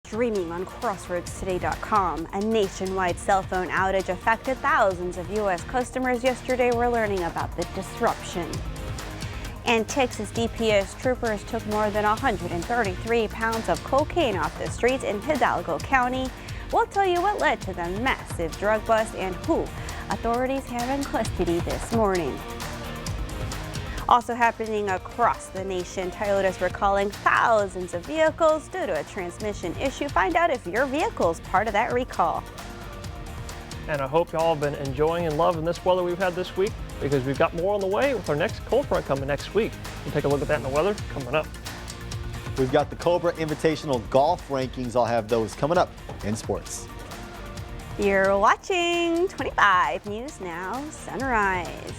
streaming on CrossroadsToday.com. A nationwide cell phone outage affected thousands of U.S. customers yesterday. We're learning about the disruption. And Texas DPS troopers took more than 133 pounds of cocaine off the streets in Hidalgo County. We'll tell you what led to the massive drug bust and who authorities have in custody this morning. Also happening across the nation, Toyota's recalling thousands of vehicles due to a transmission issue. Find out if your vehicle is part of that recall. And I hope y'all have been enjoying and loving this weather we've had this week, because we've got more on the way with our next cold front coming next week. We'll take a look at that in the weather coming up. We've got the Cobra Invitational Golf Rankings. I'll have those coming up in sports. You're watching 25 News Now Sunrise.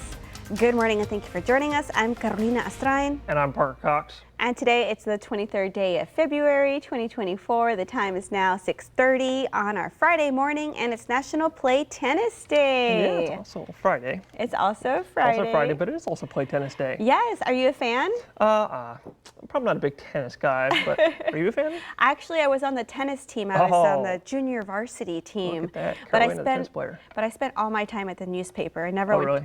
Good morning and thank you for joining us. I'm Carolina Astrain. And I'm Parker Cox. And today it's the 23rd day of February 2024. The time is now 6:30 on our Friday morning, and it's National Play Tennis Day. Yeah, it's also Friday. It's also Friday. Also Friday, but it is also Play Tennis Day. Yes. Are you a fan? I'm probably not a big tennis guy, but are you a fan? Actually, I was on the tennis team. I was on the junior varsity team. Look at that. But I spent all my time at the newspaper. I never went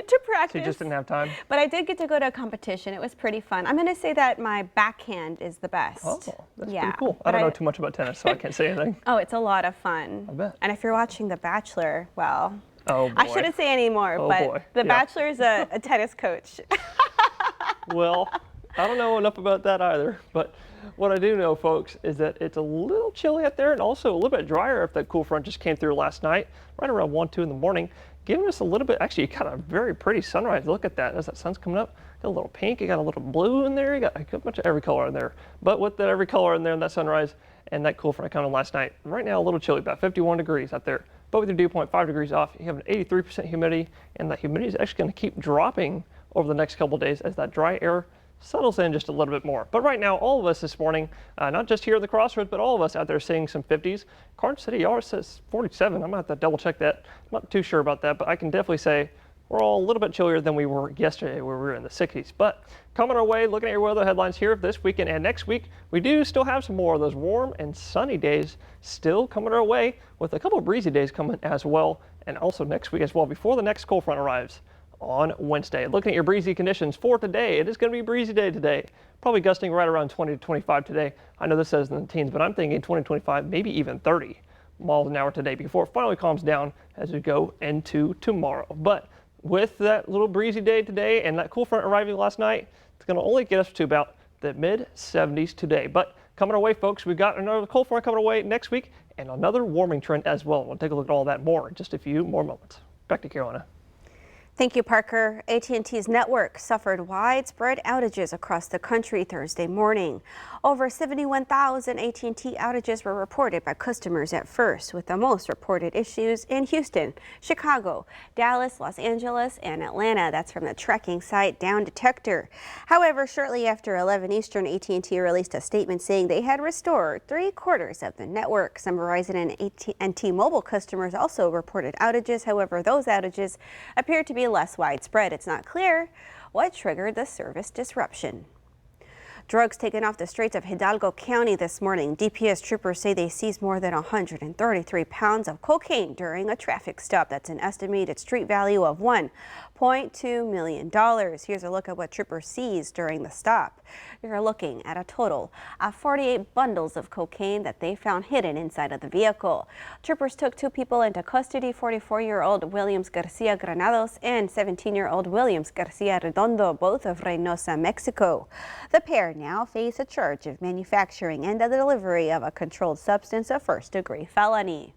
to practice. So you just didn't have time? But I did get to go to a competition. It was pretty fun. I'm going to say that my backhand is the best. Oh, that's pretty cool. I don't know too much about tennis, so I can't say anything. Oh, it's a lot of fun. I bet. And if you're watching The Bachelor, well, oh boy. I shouldn't say any more, but The Bachelor is a tennis coach. Well, I don't know enough about that either, but what I do know, folks, is that it's a little chilly out there and also a little bit drier if that cool front just came through last night, right around 1, 2 in the morning, giving us a little bit, actually, you got a very pretty sunrise. Look at that, as that sun's coming up. Got a little pink, you got a little blue in there, you got a bunch of every color in there. But with that every color in there and that sunrise and that cool front coming last night, right now a little chilly, about 51 degrees out there. But with your dew point 5 degrees off, you have an 83% humidity, and that humidity is actually going to keep dropping over the next couple of days as that dry air settles in just a little bit more. But right now, all of us this morning, not just here at the Crossroads, but all of us out there seeing some 50s. Carson City ours says 47. I'm going to have to double check that. I'm not too sure about that, but I can definitely say we're all a little bit chillier than we were yesterday where we were in the 60s. But coming our way, looking at your weather headlines here this weekend and next week, we do still have some more of those warm and sunny days still coming our way, with a couple of breezy days coming as well, and also next week as well before the next cold front arrives on Wednesday. Looking at your breezy conditions for today, it is going to be a breezy day today. Probably gusting right around 20 to 25 today. I know this says in the teens, but I'm thinking 20, 25, maybe even 30 miles an hour today before it finally calms down as we go into tomorrow. But with that little breezy day today and that cool front arriving last night, it's going to only get us to about the mid 70s today. But coming our way, folks, we've got another cold front coming our way next week and another warming trend as well. We'll take a look at all that more in just a few more moments. Back to Carolina. Thank you, Parker. AT&T's network suffered widespread outages across the country Thursday morning. Over 71,000 AT&T outages were reported by customers at first, with the most reported issues in Houston, Chicago, Dallas, Los Angeles, and Atlanta. That's from the tracking site Down Detector. However, shortly after 11 Eastern, AT&T released a statement saying they had restored 3/4 of the network. Some Verizon and T-Mobile customers also reported outages. However, those outages appear to be less widespread. It's not clear what triggered the service disruption. Drugs taken off the streets of Hidalgo County this morning. DPS troopers say they seized more than 133 pounds of cocaine during a traffic stop. That's an estimated street value of $1.2 million. Here's a look at what troopers seized during the stop. You're looking at a total of 48 bundles of cocaine that they found hidden inside of the vehicle. Troopers took 2 people into custody, 44-year-old Williams Garcia Granados and 17-year-old Williams Garcia Redondo, both of Reynosa, Mexico. The pair now face a charge of manufacturing and the delivery of a controlled substance, a first-degree felony.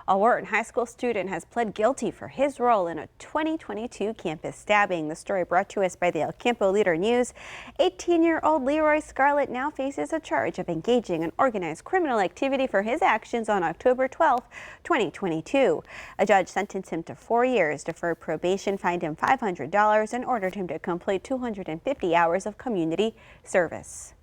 A Wharton High School student has pled guilty for his role in a 2022 campus stabbing. The story brought to us by the El Campo Leader News. 18-year-old Leroy Scarlett now faces a charge of engaging in organized criminal activity for his actions on October 12, 2022. A judge sentenced him to 4 years, deferred probation, fined him $500, and ordered him to complete 250 hours of community service.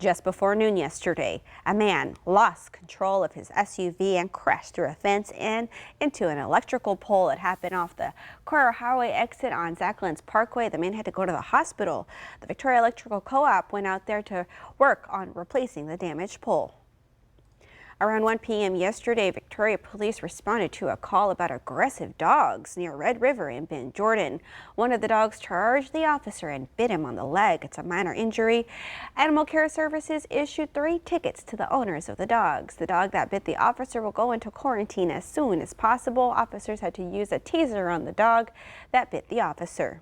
Just before noon yesterday, a man lost control of his SUV and crashed through a fence and into an electrical pole. It happened off the Coral Highway exit on Zacklands Parkway. The man had to go to the hospital. The Victoria Electrical Co-op went out there to work on replacing the damaged pole. Around 1 p.m. yesterday, Victoria police responded to a call about aggressive dogs near Red River in Bend, Jordan. One of the dogs charged the officer and bit him on the leg. It's a minor injury. Animal Care Services issued 3 tickets to the owners of the dogs. The dog that bit the officer will go into quarantine as soon as possible. Officers had to use a taser on the dog that bit the officer.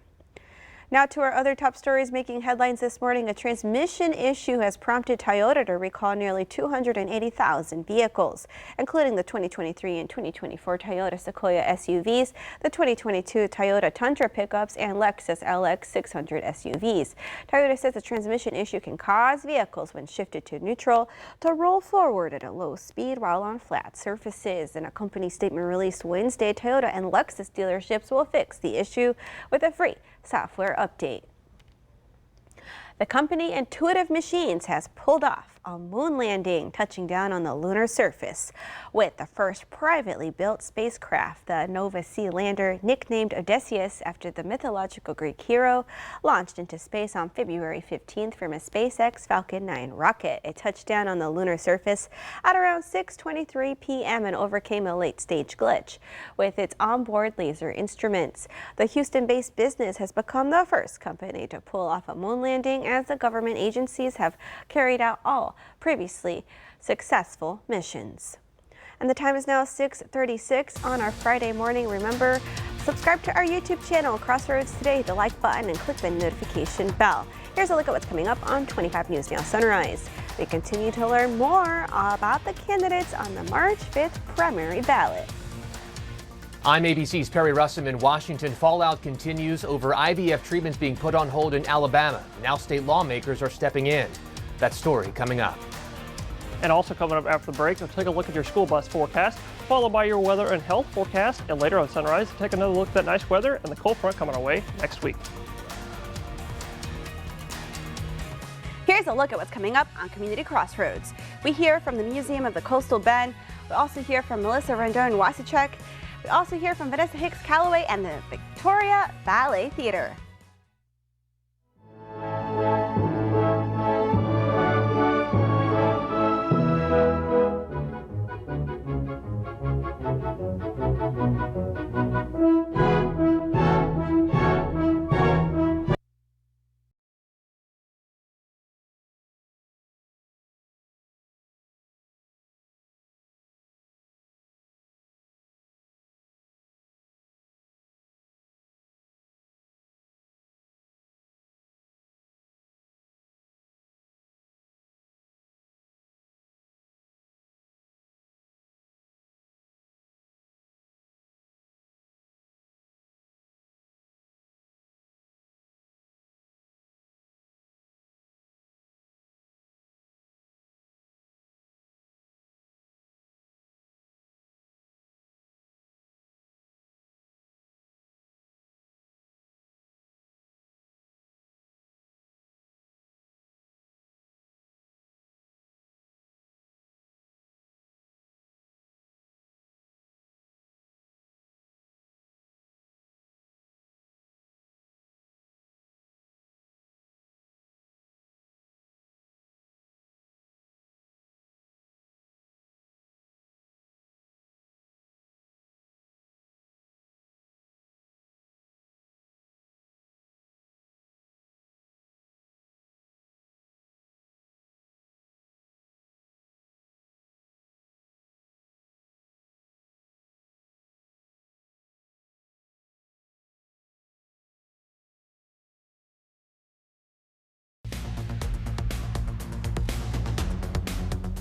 Now to our other top stories making headlines this morning. A transmission issue has prompted Toyota to recall nearly 280,000 vehicles, including the 2023 and 2024 Toyota Sequoia SUVs, the 2022 Toyota Tundra pickups, and Lexus LX 600 SUVs. Toyota says the transmission issue can cause vehicles, when shifted to neutral, to roll forward at a low speed while on flat surfaces. In a company statement released Wednesday, Toyota and Lexus dealerships will fix the issue with a free software update. The company Intuitive Machines has pulled off a moon landing, touching down on the lunar surface with the first privately built spacecraft. The Nova C lander, nicknamed Odysseus after the mythological Greek hero, launched into space on February 15th from a SpaceX Falcon 9 rocket. It touched down on the lunar surface at around 6:23 p.m. and overcame a late-stage glitch with its onboard laser instruments. The Houston-based business has become the first company to pull off a moon landing, as the government agencies have carried out all previously successful missions. And the time is now 6:36 on our Friday morning. Remember, subscribe to our YouTube channel, Crossroads Today, hit the like button and click the notification bell. Here's a look at what's coming up on 25 News Now Sunrise. We continue to learn more about the candidates on the March 5th primary ballot. I'm ABC's Perry Russum in Washington. Fallout continues over IVF treatments being put on hold in Alabama. Now state lawmakers are stepping in. That story coming up. And also coming up after the break, we'll take a look at your school bus forecast, followed by your weather and health forecast. And later on Sunrise, we'll take another look at that nice weather and the cold front coming our way next week. Here's a look at what's coming up on Community Crossroads. We hear from the Museum of the Coastal Bend. We also hear from Melissa Rendon Wasachek. We also hear from Vanessa Hicks Calloway and the Victoria Ballet Theater.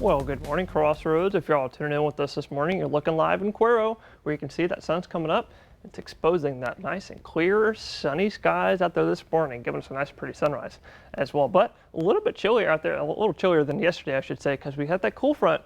Well, good morning, Crossroads. If you're all tuning in with us this morning, you're looking live in Cuero, where you can see that sun's coming up. It's exposing that nice and clear, sunny skies out there this morning, giving us a nice, pretty sunrise as well. But a little bit chillier out there, a little chillier than yesterday, I should say, because we had that cool front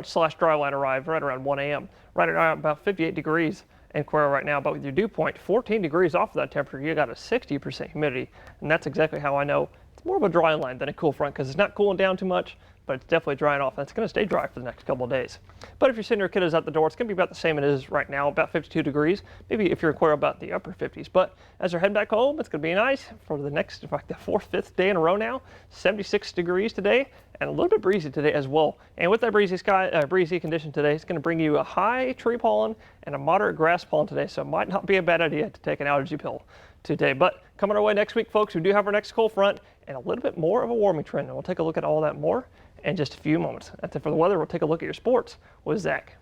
slash dry line arrive right around 1 a.m., right around about 58 degrees in Cuero right now. But with your dew point 14 degrees off of that temperature, you got a 60% humidity, and that's exactly how I know it's more of a dry line than a cool front because it's not cooling down too much, but it's definitely drying off. That's going to stay dry for the next couple of days. But if you're sending your kiddos out the door, it's going to be about the same it is right now, about 52 degrees. Maybe if you're in Cuero, about the upper 50s. But as they're heading back home, it's going to be nice for the next, in fact, the 4th, 5th day in a row now. 76 degrees today and a little bit breezy today as well. And with that breezy condition today, it's going to bring you a high tree pollen and a moderate grass pollen today. So it might not be a bad idea to take an allergy pill today. But coming our way next week, folks, we do have our next cold front and a little bit more of a warming trend. And we'll take a look at all that more in just a few moments. That's it for the weather. We'll take a look at your sports with Zach.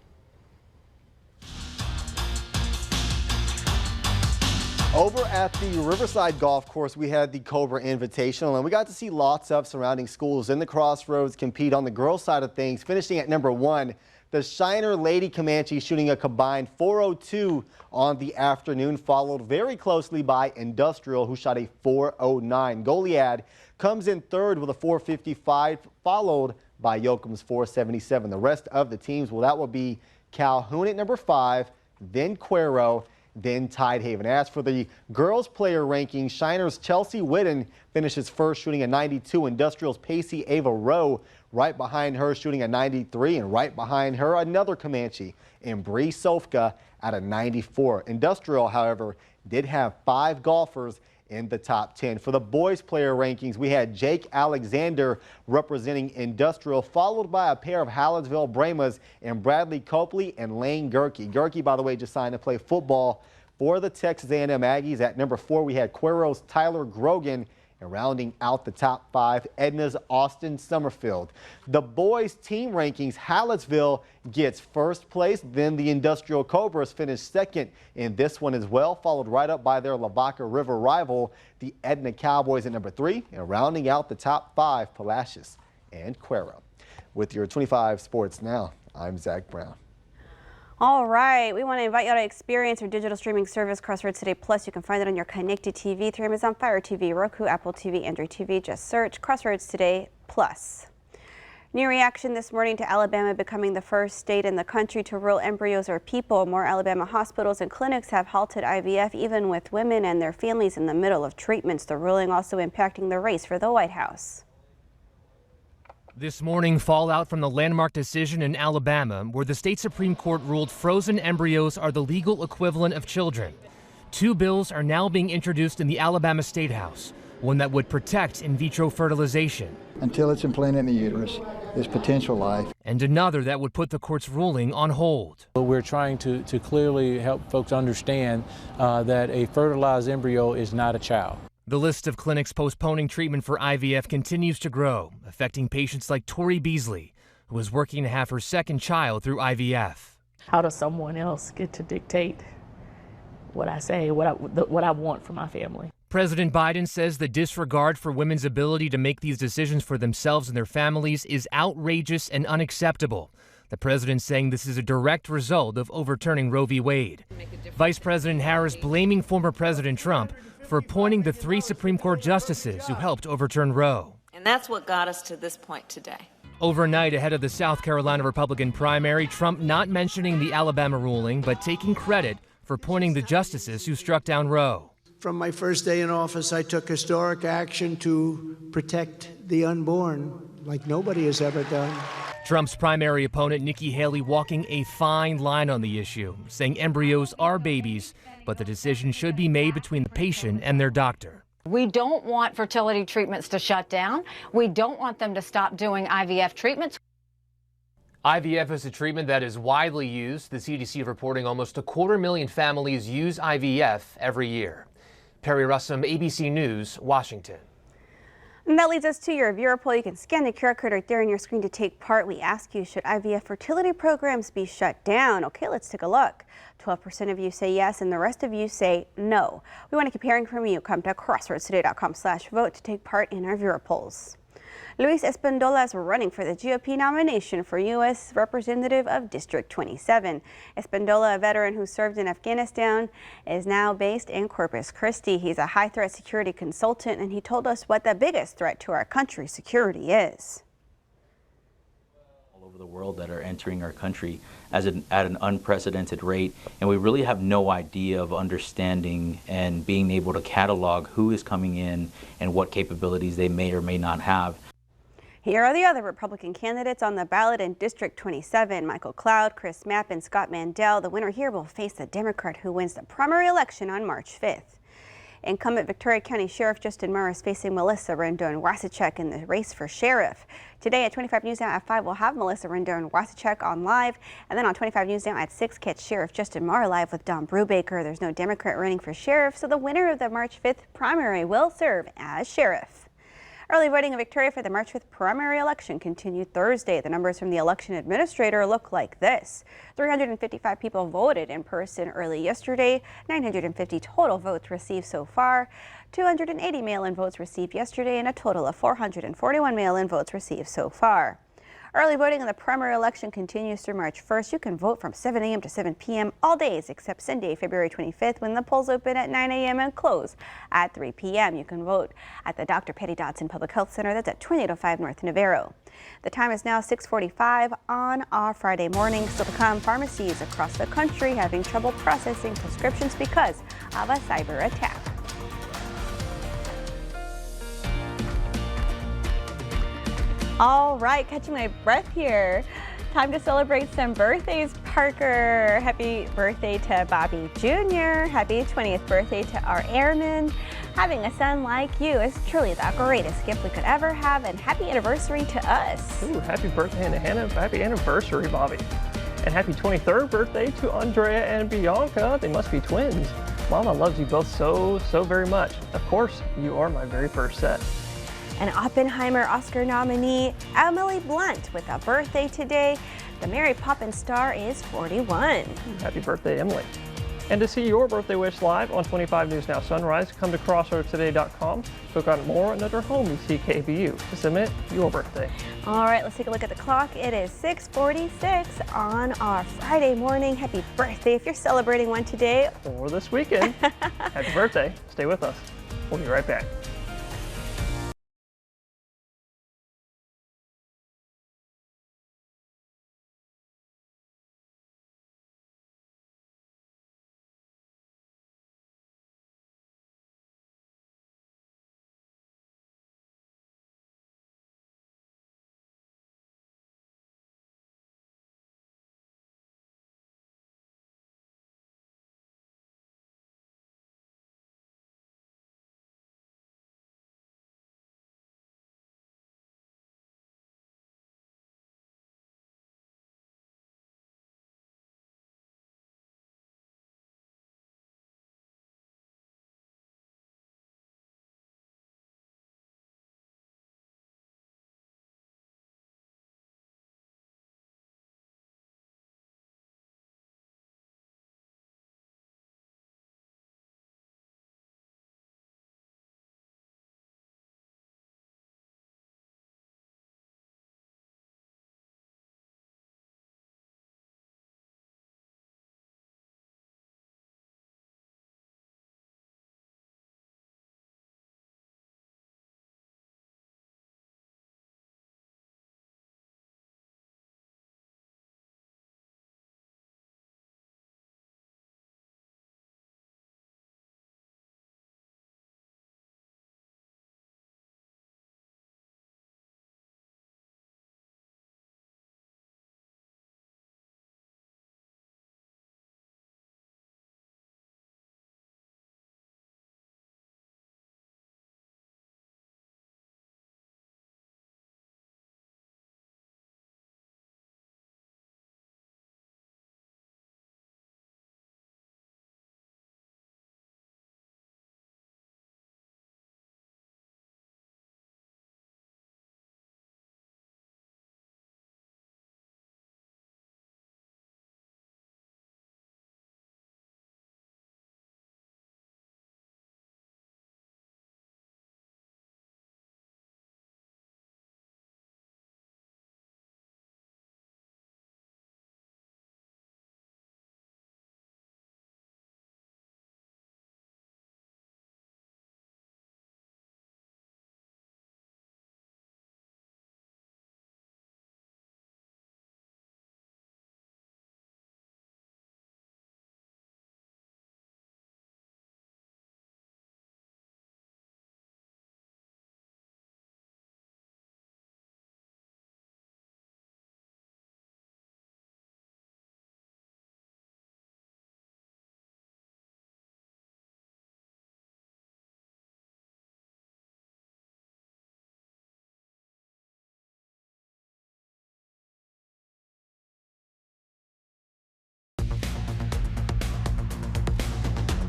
Over at the Riverside Golf Course, we had the Cobra Invitational, and we got to see lots of surrounding schools in the Crossroads compete on the girls' side of things. Finishing at number 1, the Shiner Lady Comanche shooting a combined 402 on the afternoon, followed very closely by Industrial, who shot a 409. Goliad comes in third with a 455, followed by Yoakum's 477. The rest of the teams, well, that will be Calhoun at number 5, then Cuero, then Tidehaven. As for the girls player rankings, Shiner's Chelsea Whitten finishes first shooting a 92. Industrial's Pacey Ava Rowe right behind her shooting a 93, and right behind her another Comanche in Bree Sofka at a 94. Industrial, however, did have 5 golfers in the top 10. For the boys player rankings, we had Jake Alexander representing Industrial, followed by a pair of Hallettsville Brahmas and Bradley Copley and Lane Gerke. Gerke, by the way, just signed to play football for the Texas A&M Aggies. At number 4, we had Cuero's Tyler Grogan, and rounding out the top 5, Edna's Austin Summerfield. The boys team rankings, Hallettsville gets first place, then the Industrial Cobras finished second in this one as well, followed right up by their Lavaca River rival, the Edna Cowboys at number 3, and rounding out the top 5, Palacios and Cuero. With your 25 Sports Now, I'm Zach Brown. All right, we want to invite you to experience our digital streaming service, Crossroads Today Plus. You can find it on your connected TV through Amazon Fire TV, Roku, Apple TV, Android TV. Just search Crossroads Today Plus. New reaction this morning to Alabama becoming the first state in the country to rule embryos are people. More Alabama hospitals and clinics have halted IVF, even with women and their families in the middle of treatments. The ruling also impacting the race for the White House. This morning, fallout from the landmark decision in Alabama, where the state Supreme Court ruled frozen embryos are the legal equivalent of children. 2 bills are now being introduced in the Alabama State House, one that would protect in vitro fertilization. Until it's implanted in the uterus, there's potential life. And another that would put the court's ruling on hold. We're trying to clearly help folks understand that a fertilized embryo is not a child. The list of clinics postponing treatment for IVF continues to grow, affecting patients like Tori Beasley, who is working to have her second child through IVF. How does someone else get to dictate what I say, what I want for my family? President Biden says the disregard for women's ability to make these decisions for themselves and their families is outrageous and unacceptable. The president saying this is a direct result of overturning Roe v. Wade. Vice President Harris blaming former President Trump for appointing the 3 Supreme Court justices who helped overturn Roe. And that's what got us to this point today. Overnight, ahead of the South Carolina Republican primary, Trump not mentioning the Alabama ruling, but taking credit for appointing the justices who struck down Roe. From my first day in office, I took historic action to protect the unborn like nobody has ever done. Trump's primary opponent, Nikki Haley, walking a fine line on the issue, saying embryos are babies, but the decision should be made between the patient and their doctor. We don't want fertility treatments to shut down. We don't want them to stop doing IVF treatments. IVF is a treatment that is widely used. The CDC reporting almost 250,000 families use IVF every year. Perry Russum, ABC News, Washington. And that leads us to your viewer poll. You can scan the QR code right there on your screen to take part. We ask you, should IVF fertility programs be shut down? Okay, let's take a look. 12% of you say yes, and the rest of you say no. We want to keep hearing from you. Come to crossroadstoday.com/vote to take part in our viewer polls. Luis Espandola is running for the GOP nomination for U.S. Representative of District 27. Espandola, a veteran who served in Afghanistan, is now based in Corpus Christi. He's a high-threat security consultant, and he told us what the biggest threat to our country's security is. the world that are entering our country at an unprecedented rate, and we really have no idea of understanding and being able to catalog who is coming in and what capabilities they may or may not have. Here are the other Republican candidates on the ballot in District 27. Michael Cloud, Chris Mapp, and Scott Mandel. The winner here will face the Democrat who wins the primary election on March 5th. Incumbent Victoria County Sheriff Justin Murr is facing Melissa Rendon-Wasicek in the race for sheriff. Today at 25 News Now at 5, we'll have Melissa Rendon-Wasicek on live. And then on 25 News Now at 6, catch Sheriff Justin Murr live with Don Brubaker. There's no Democrat running for sheriff, so the winner of the March 5th primary will serve as sheriff. Early voting in Victoria for the March 5th primary election continued Thursday. The numbers from the election administrator look like this. 355 people voted in person early yesterday, 950 total votes received so far, 280 mail-in votes received yesterday, and a total of 441 mail-in votes received so far. Early voting in the primary election continues through March 1st. You can vote from 7 a.m. to 7 p.m. all days except Sunday, February 25th, when the polls open at 9 a.m. and close at 3 p.m. You can vote at the Dr. Petty Dodson Public Health Center. That's at 2805 North Navarro. The time is now 6:45 on our Friday morning. Still to come, pharmacies across the country having trouble processing prescriptions because of a cyber attack. All right, catching my breath here. Time to celebrate some birthdays, Parker. Happy birthday to Bobby Jr. Happy 20th birthday to our airmen. Having a son like you is truly the greatest gift we could ever have, and happy anniversary to us. Ooh, happy birthday and happy anniversary, Bobby. And happy 23rd birthday to Andrea and Bianca. They must be twins. Mama loves you both so very much. Of course, you are my very first set. An Oppenheimer Oscar nominee, Emily Blunt, with a birthday today. The Mary Poppins star is 41. Happy birthday, Emily. And to see your birthday wish live on 25 News Now Sunrise, come to crossroadstoday.com. Click on More and under Home, you see KBU to submit your birthday. All right, let's take a look at the clock. It is 6:46 on our Friday morning. Happy birthday if you're celebrating one today. Or this weekend. Happy birthday. Stay with us. We'll be right back.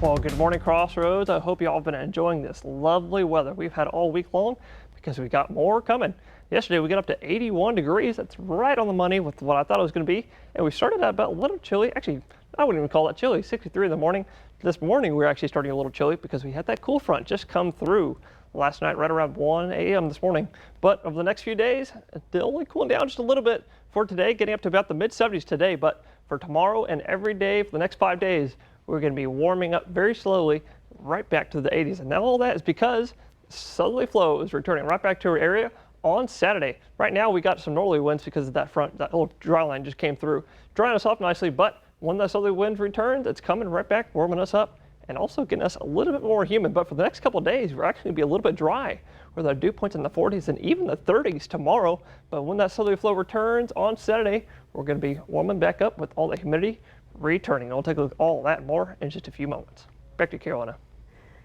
Well, good morning, Crossroads. I hope you all have been enjoying this lovely weather we've had all week long because we got more coming. Yesterday we got up to 81 degrees. That's right on the money with what I thought it was going to be. And we started out about a little chilly. Actually, I wouldn't even call that chilly. 63 in the morning. This morning we were actually starting a little chilly because we had that cool front just come through last night right around 1 a.m. this morning. But over the next few days, they'll only cooling down just a little bit for today, getting up to about the mid-70s today. But for tomorrow and every day for the next 5 days, we're going to be warming up very slowly right back to the 80s. And now all that is because southerly flow is returning right back to our area on Saturday. Right now we got some northerly winds because of that front, that little dry line just came through, drying us off nicely. But when that southerly wind returns, it's coming right back, warming us up and also getting us a little bit more humid. But for the next couple of days, we're actually going to be a little bit dry with our dew points in the 40s and even the 30s tomorrow. But when that southerly flow returns on Saturday, we're going to be warming back up with all the humidity returning. I'll take a look at all that and more in just a few moments. Back to Carolina.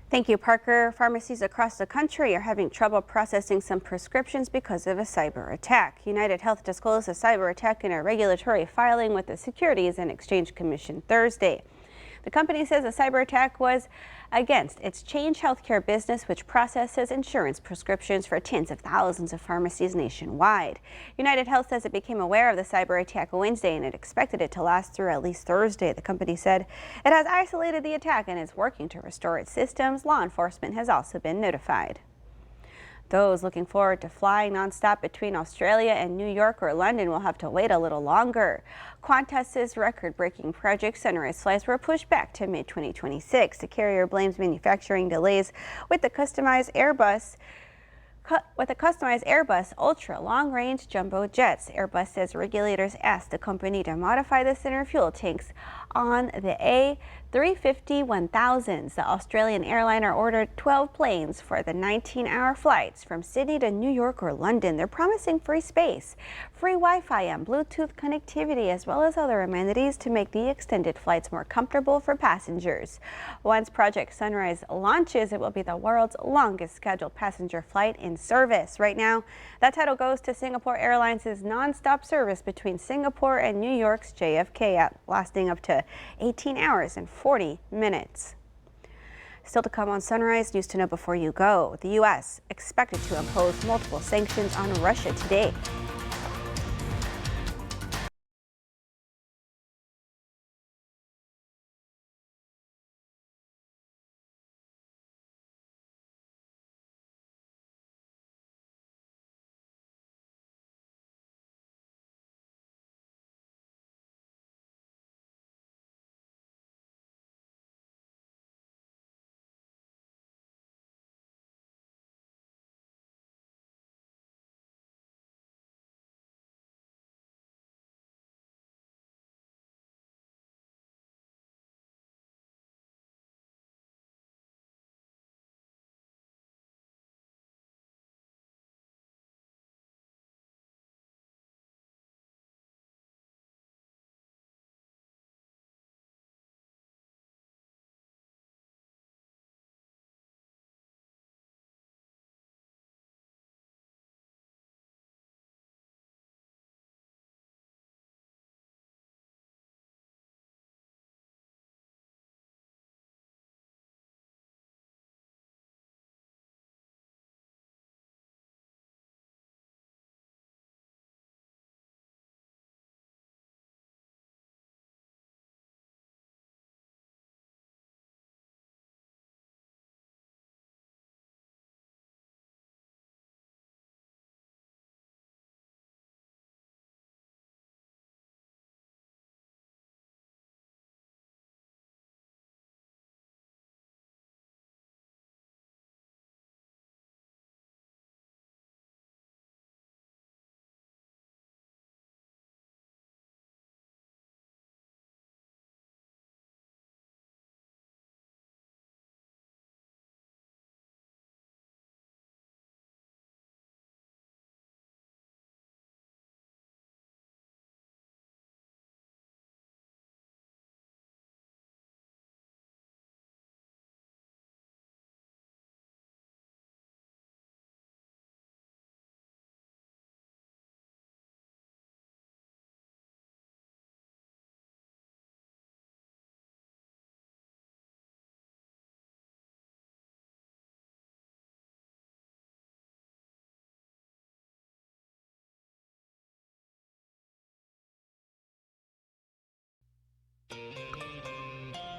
Thank you, Parker. Pharmacies across the country are having trouble processing some prescriptions because of a cyber attack. United Health disclosed a cyber attack in a regulatory filing with the Securities and Exchange Commission Thursday. The company says the cyber attack was against its Change Healthcare business, which processes insurance prescriptions for tens of thousands of pharmacies nationwide. United Health says it became aware of the cyber attack Wednesday and it expected it to last through at least Thursday. The company said it has isolated the attack and is working to restore its systems. Law enforcement has also been notified. Those looking forward to flying nonstop between Australia and New York or London will have to wait a little longer. Qantas's record-breaking project Sunrise flights were pushed back to mid-2026. The carrier blames manufacturing delays with the customized Airbus Ultra long-range jumbo jets. Airbus says regulators asked the company to modify the center fuel tanks on the A350-1000s. The Australian airliner ordered 12 planes for the 19-hour flights from Sydney to New York or London. They're promising free space, free Wi-Fi and Bluetooth connectivity, as well as other amenities to make the extended flights more comfortable for passengers. Once Project Sunrise launches, it will be the world's longest scheduled passenger flight in service. Right now, that title goes to Singapore Airlines' non-stop service between Singapore and New York's JFK, lasting up to 18 hours and 40 minutes. Still to come on Sunrise, news to know before you go. The U.S. expected to impose multiple sanctions on Russia today.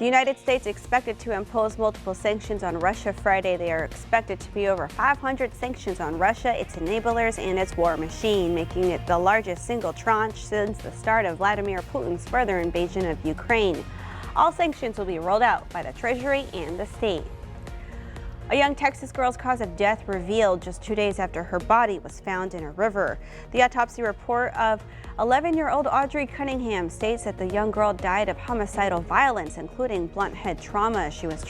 The United States expected to impose multiple sanctions on Russia Friday. They are expected to be over 500 sanctions on Russia, its enablers, and its war machine, making it the largest single tranche since the start of Vladimir Putin's further invasion of Ukraine. All sanctions will be rolled out by the Treasury and the state. A young Texas girl's cause of death revealed just 2 days after her body was found in a river. The autopsy report of 11-year-old Audrey Cunningham states that the young girl died of homicidal violence, including blunt head trauma. She was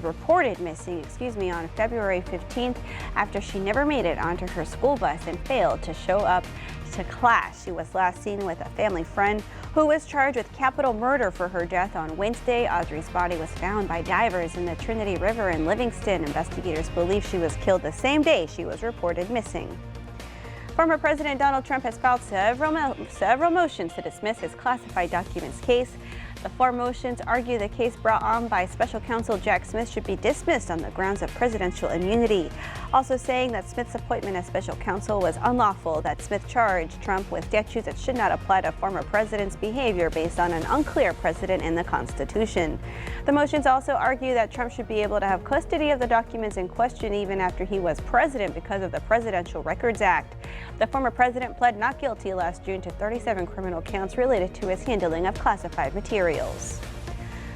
reported missing, on February 15th after she never made it onto her school bus and failed to show up to class. She was last seen with a family friend who was charged with capital murder for her death on Wednesday. Audrey's body was found by divers in the Trinity River in Livingston. Investigators believe she was killed the same day she was reported missing. Former President Donald Trump has filed several motions to dismiss his classified documents case. The 4 motions argue the case brought on by special counsel Jack Smith should be dismissed on the grounds of presidential immunity, also saying that Smith's appointment as special counsel was unlawful, that Smith charged Trump with statutes that should not apply to former presidents' behavior based on an unclear precedent in the Constitution. The motions also argue that Trump should be able to have custody of the documents in question even after he was president because of the Presidential Records Act. The former president pled not guilty last June to 37 criminal counts related to his handling of classified materials.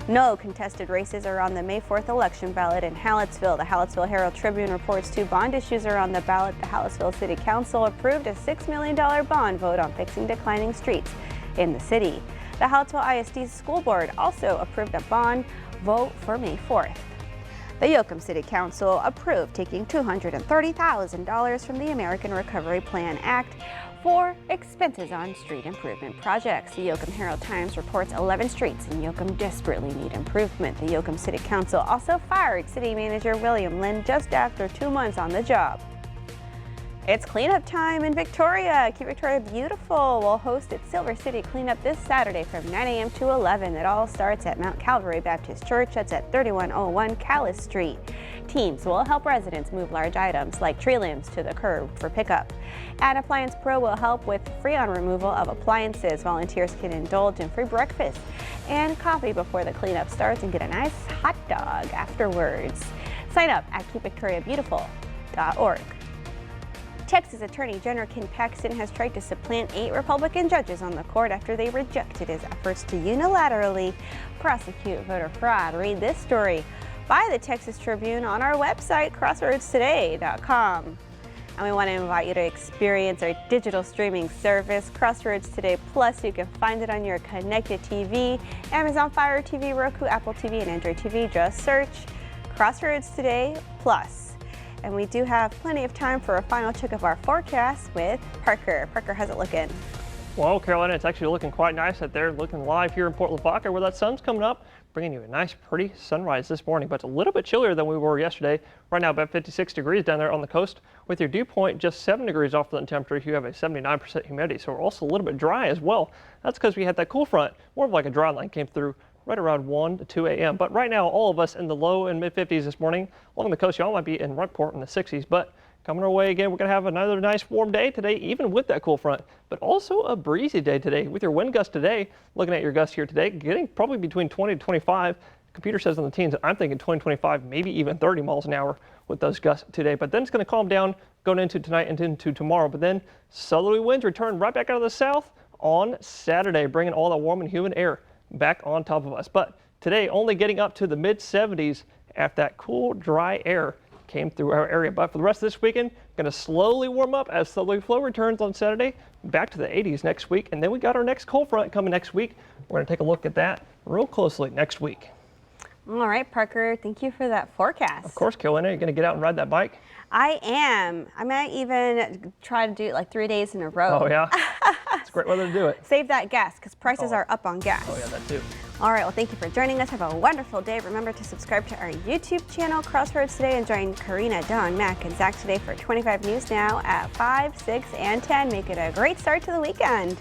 No contested races are on the May 4th election ballot in Hallettsville. The Hallettsville Herald Tribune reports 2 bond issues are on the ballot. The Hallettsville City Council approved a $6 million bond vote on fixing declining streets in the city. The Hallettsville ISD School Board also approved a bond vote for May 4th. The Yoakum City Council approved taking $230,000 from the American Recovery Plan Act for expenses on street improvement projects. The Yoakum Herald-Times reports 11 streets in Yoakum desperately need improvement. The Yoakum City Council also fired City Manager William Lynn just after 2 months on the job. It's cleanup time in Victoria. Keep Victoria Beautiful will host its Silver City cleanup this Saturday from 9 a.m. to 11. It all starts at Mount Calvary Baptist Church. That's at 3101 Callis Street. Teams will help residents move large items like tree limbs to the curb for pickup. And Appliance Pro will help with freon removal of appliances. Volunteers can indulge in free breakfast and coffee before the cleanup starts and get a nice hot dog afterwards. Sign up at keepvictoriabeautiful.org. Texas Attorney General Ken Paxton has tried to supplant 8 Republican judges on the court after they rejected his efforts to unilaterally prosecute voter fraud. Read this story by the Texas Tribune on our website, crossroadstoday.com. And we want to invite you to experience our digital streaming service, Crossroads Today Plus. You can find it on your connected TV, Amazon Fire TV, Roku, Apple TV, and Android TV. Just search Crossroads Today Plus. And we do have plenty of time for a final check of our forecast with Parker. Parker, how's it looking? Well, Carolina, it's actually looking quite nice out there. Looking live here in Port Lavaca where that sun's coming up, bringing you a nice, pretty sunrise this morning. But it's a little bit chillier than we were yesterday. Right now, about 56 degrees down there on the coast with your dew point just 7 degrees off the temperature. You have a 79% humidity, so we're also a little bit dry as well. That's because we had that cool front, more of like a dry line came through right around 1 to 2 a.m. But right now, all of us in the low and mid 50s this morning. Along the coast, y'all might be in Rockport in the 60s. But coming our way again, we're going to have another nice warm day today, even with that cool front. But also a breezy day today with your wind gust today. Looking at your gusts here today, getting probably between 20 to 25. Computer says on the teens, I'm thinking 20, 25, maybe even 30 miles an hour with those gusts today. But then it's going to calm down going into tonight and into tomorrow. But then southerly winds return right back out of the south on Saturday, bringing all the warm and humid air back on top of us. But today only getting up to the mid 70s after that cool dry air came through our area. But for the rest of this weekend, going to slowly warm up as southerly flow returns on Saturday, back to the 80s next week. And then we got our next cold front coming next week. We're going to take a look at that real closely next week. All right, Parker, thank you for that forecast. Of course, Carolina, you're going to get out and ride that bike? I am. I might even try to do it like 3 days in a row. Oh, yeah? It's great weather to do it. Save that gas because prices are up on gas. Oh, yeah, that too. All right, well, thank you for joining us. Have a wonderful day. Remember to subscribe to our YouTube channel, Crossroads Today, and join Karina, Don, Mac, and Zach today for 25 News Now at 5, 6, and 10. Make it a great start to the weekend.